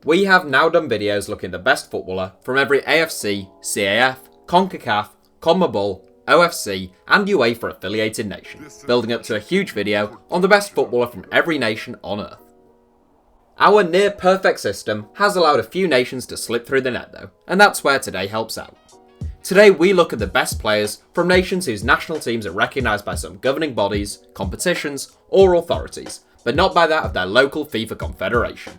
We have now done videos looking at the best footballer from every AFC, CAF, CONCACAF, CONMEBOL, OFC and UEFA affiliated nation, building up to a huge video on the best footballer from every nation on earth. Our near perfect system has allowed a few nations to slip through the net though, and that's where today helps out. Today we look at the best players from nations whose national teams are recognised by some governing bodies, competitions or authorities, but not by that of their local FIFA confederation.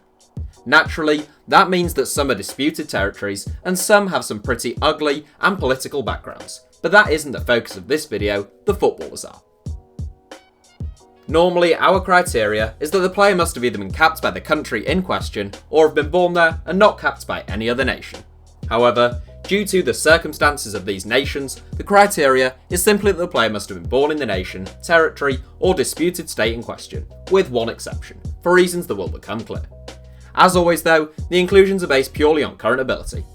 Naturally, that means that some are disputed territories and some have some pretty ugly and political backgrounds, but that isn't the focus of this video, the footballers are. Normally, our criteria is that the player must have either been capped by the country in question or have been born there and not capped by any other nation. However, due to the circumstances of these nations, the criteria is simply that the player must have been born in the nation, territory or disputed state in question, with one exception, for reasons that will become clear. As always though, the inclusions are based purely on current ability.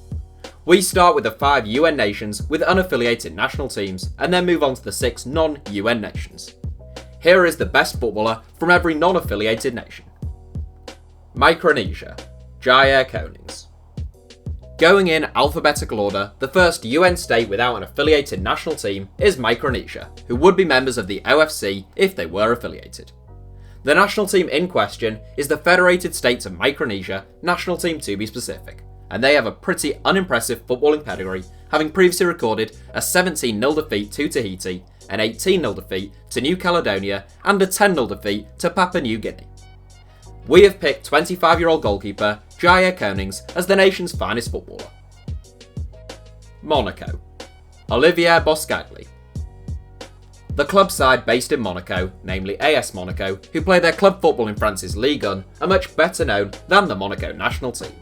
We start with the 5 UN nations with unaffiliated national teams and then move on to the 6 non-UN nations. Here is the best footballer from every non-affiliated nation. Micronesia, JAIR KONINGS. Going in alphabetical order, the first UN state without an affiliated national team is Micronesia, who would be members of the OFC if they were affiliated. The national team in question is the Federated States of Micronesia, national team to be specific, and they have a pretty unimpressive footballing pedigree, having previously recorded a 17-0 defeat to Tahiti, an 18-0 defeat to New Caledonia, and a 10-0 defeat to Papua New Guinea. We have picked 25-year-old goalkeeper JAIR KONINGS as the nation's finest footballer. Monaco, Olivier Boscagli. The club side based in Monaco, namely AS Monaco, who play their club football in France's Ligue 1, are much better known than the Monaco national team.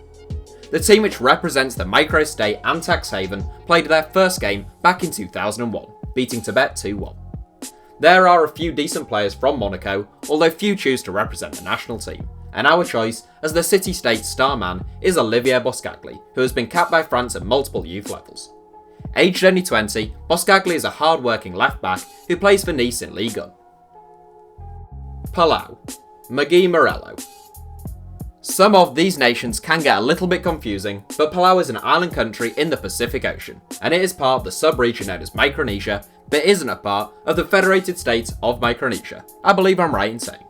The team which represents the microstate and tax haven played their first game back in 2001, beating Tibet 2-1. There are a few decent players from Monaco, although few choose to represent the national team, and our choice as the city-state star man is Olivier Boscagli, who has been capped by France at multiple youth levels. Aged only 20, Boscagli is a hard-working left-back who plays for Nice in Ligue 1. Palau, Magui Morello. Some of these nations can get a little bit confusing, but Palau is an island country in the Pacific Ocean, and it is part of the sub-region known as Micronesia, but isn't a part of the Federated States of Micronesia. I believe I'm right in saying.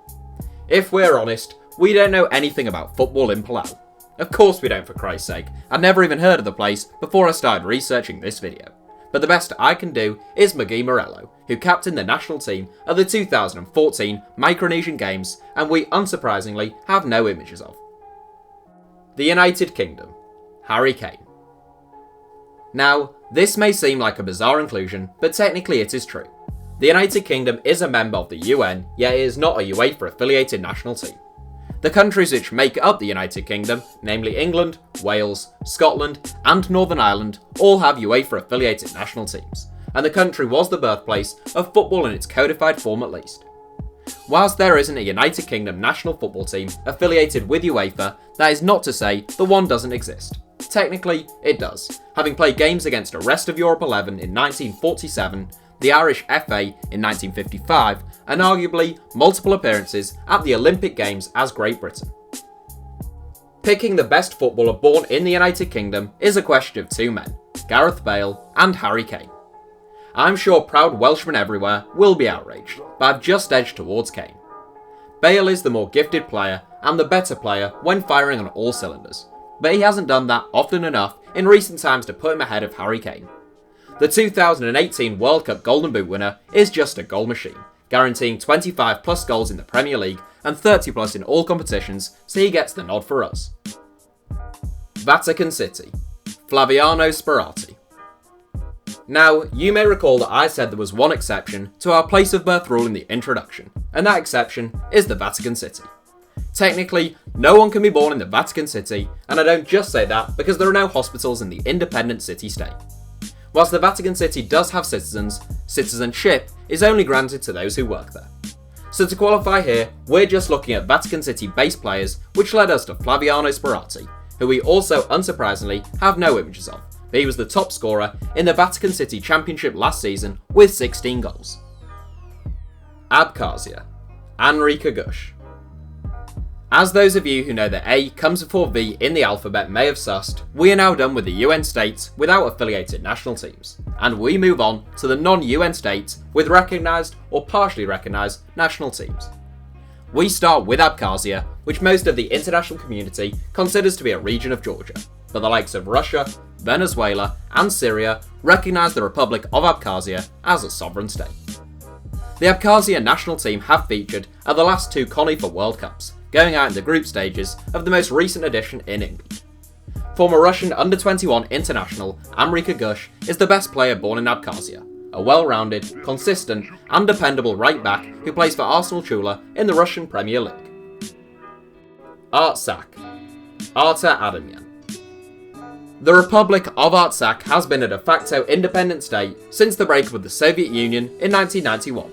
If we're honest, we don't know anything about football in Palau. Of course we don't, for Christ's sake. I'd never even heard of the place before I started researching this video. But the best I can do is Magui Morello, who captained the national team at the 2014 Micronesian Games, and we unsurprisingly have no images of. The United Kingdom, Harry Kane. Now, this may seem like a bizarre inclusion, but technically it is true. The United Kingdom is a member of the UN, yet it is not a UEFA affiliated national team. The countries which make up the United Kingdom, namely England, Wales, Scotland and Northern Ireland, all have UEFA affiliated national teams, and the country was the birthplace of football in its codified form at least. Whilst there isn't a United Kingdom national football team affiliated with UEFA, that is not to say the one doesn't exist. Technically, it does, having played games against the rest of Europe 11 in 1947, the Irish FA in 1955, and arguably multiple appearances at the Olympic Games as Great Britain. Picking the best footballer born in the United Kingdom is a question of 2 men, Gareth Bale and Harry Kane. I'm sure proud Welshmen everywhere will be outraged, but I've just edged towards Kane. Bale is the more gifted player and the better player when firing on all cylinders, but he hasn't done that often enough in recent times to put him ahead of Harry Kane. The 2018 World Cup Golden Boot winner is just a goal machine, guaranteeing 25 plus goals in the Premier League and 30 plus in all competitions, so he gets the nod for us. Vatican City, Flaviano Sperati. Now, you may recall that I said there was one exception to our place of birth rule in the introduction, and that exception is the Vatican City. Technically, no one can be born in the Vatican City, and I don't just say that because there are no hospitals in the independent city-state. Whilst the Vatican City does have citizens, citizenship is only granted to those who work there. So to qualify here, we're just looking at Vatican City based players, which led us to Flaviano Sperati, who we also unsurprisingly have no images of, but he was the top scorer in the Vatican City Championship last season with 16 goals. ABKHAZIA, ANRI KHAGUSH. As those of you who know that A comes before V in the alphabet may have sussed, we are now done with the UN states without affiliated national teams, and we move on to the non-UN states with recognised or partially recognised national teams. We start with Abkhazia, which most of the international community considers to be a region of Georgia, but the likes of Russia, Venezuela and Syria recognise the Republic of Abkhazia as a sovereign state. The Abkhazia national team have featured at the last two KONIFA World Cups, going out in the group stages of the most recent edition in England. Former Russian under-21 international ANRI KHAGUSH is the best player born in Abkhazia, a well-rounded, consistent and dependable right-back who plays for Arsenal Chula in the Russian Premier League. Artsakh, Arta Adamyan. The Republic of Artsakh has been a de facto independent state since the breakup of the Soviet Union in 1991.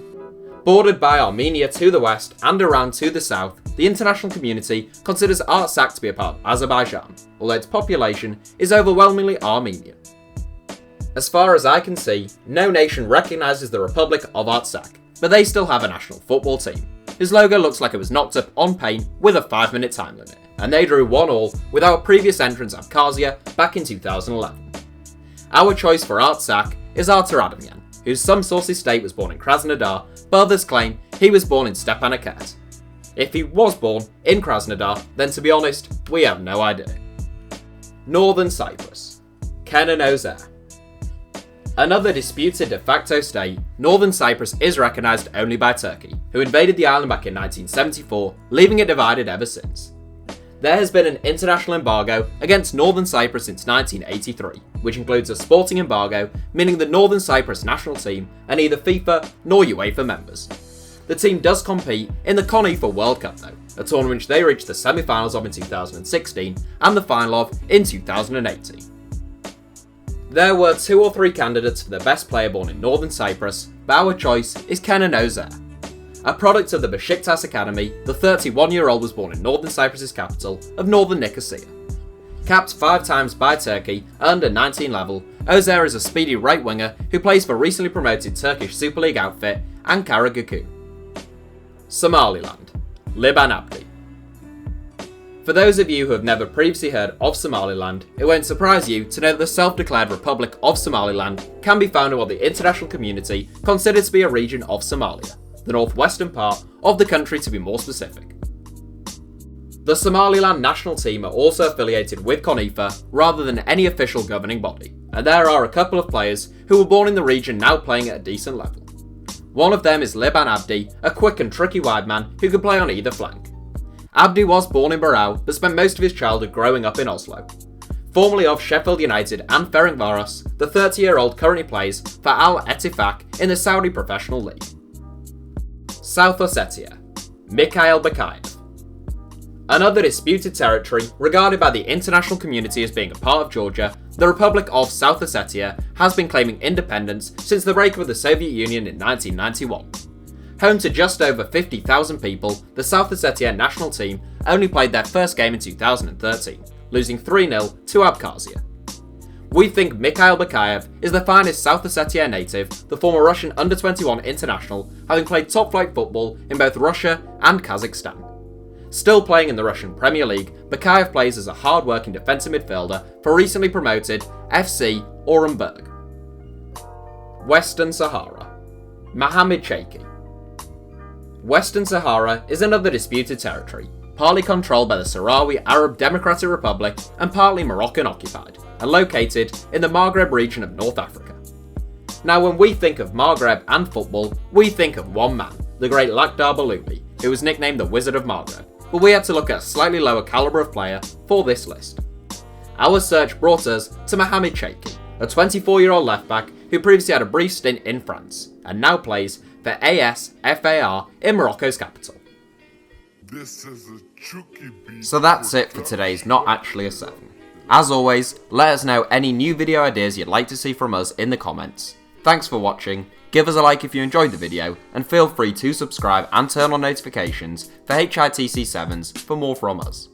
Bordered by Armenia to the west and Iran to the south, the international community considers Artsakh to be a part of Azerbaijan, although its population is overwhelmingly Armenian. As far as I can see, no nation recognises the Republic of Artsakh, but they still have a national football team, whose logo looks like it was knocked up on paint with a 5-minute time limit, and they drew 1-1 with our previous entrance Abkhazia back in 2011. Our choice for Artsakh is Arta Adamyan, whose some sources state was born in Krasnodar, but others claim he was born in Stepanakert. If he was born in Krasnodar, then to be honest, we have no idea. Northern Cyprus, KENAN OZER. Another disputed de facto state, Northern Cyprus is recognised only by Turkey, who invaded the island back in 1974, leaving it divided ever since. There has been an international embargo against Northern Cyprus since 1983, which includes a sporting embargo, meaning the Northern Cyprus national team are neither FIFA nor UEFA members. The team does compete in the KONIFA World Cup though, a tournament which they reached the semi-finals of in 2016 and the final of in 2018. There were 2 or 3 candidates for the best player born in Northern Cyprus, but our choice is KENAN OZER. A product of the Besiktas Academy, the 31-year-old was born in Northern Cyprus's capital of Northern Nicosia. Capped 5 times by Turkey at under 19 level, OZER is a speedy right winger who plays for recently promoted Turkish Super League outfit ABKHAZIA. Somaliland, LIBAN ABDI. For those of you who have never previously heard of Somaliland, it won't surprise you to know that the self-declared Republic of Somaliland can be found in what the international community considers to be a region of Somalia, the northwestern part of the country to be more specific. The Somaliland national team are also affiliated with KONIFA rather than any official governing body, and there are a couple of players who were born in the region now playing at a decent level. One of them is LIBAN ABDI, a quick and tricky wide man who can play on either flank. ABDI was born in Barau but spent most of his childhood growing up in Oslo. Formerly of Sheffield United and Ferencvaros, the 30-year-old currently plays for Al Ettifaq in the Saudi Professional League. South Ossetia, Mikhail Bakayev. Another disputed territory regarded by the international community as being a part of Georgia, the Republic of South Ossetia has been claiming independence since the breakup of the Soviet Union in 1991. Home to just over 50,000 people, the South Ossetia national team only played their first game in 2013, losing 3-0 to Abkhazia. We think Mikhail Bakayev is the finest South Ossetia native, the former Russian under-21 international, having played top-flight football in both Russia and Kazakhstan. Still playing in the Russian Premier League, Bakayev plays as a hard-working defensive midfielder for recently promoted FC Orenburg. Western Sahara, Mohamed CHEIKHI. Western Sahara is another disputed territory, partly controlled by the Sahrawi Arab Democratic Republic and partly Moroccan occupied, and located in the Maghreb region of North Africa. Now when we think of Maghreb and football, we think of one man, the great Lakhdar Balouli, who was nicknamed the Wizard of Maghreb, but we had to look at a slightly lower calibre of player for this list. Our search brought us to Mohamed CHEIKHI, a 24-year-old left-back who previously had a brief stint in France, and now plays for AS FAR in Morocco's capital. So that's it for today's Not Actually a 7. As always, let us know any new video ideas you'd like to see from us in the comments. Thanks for watching, give us a like if you enjoyed the video, and feel free to subscribe and turn on notifications for HITC 7s for more from us.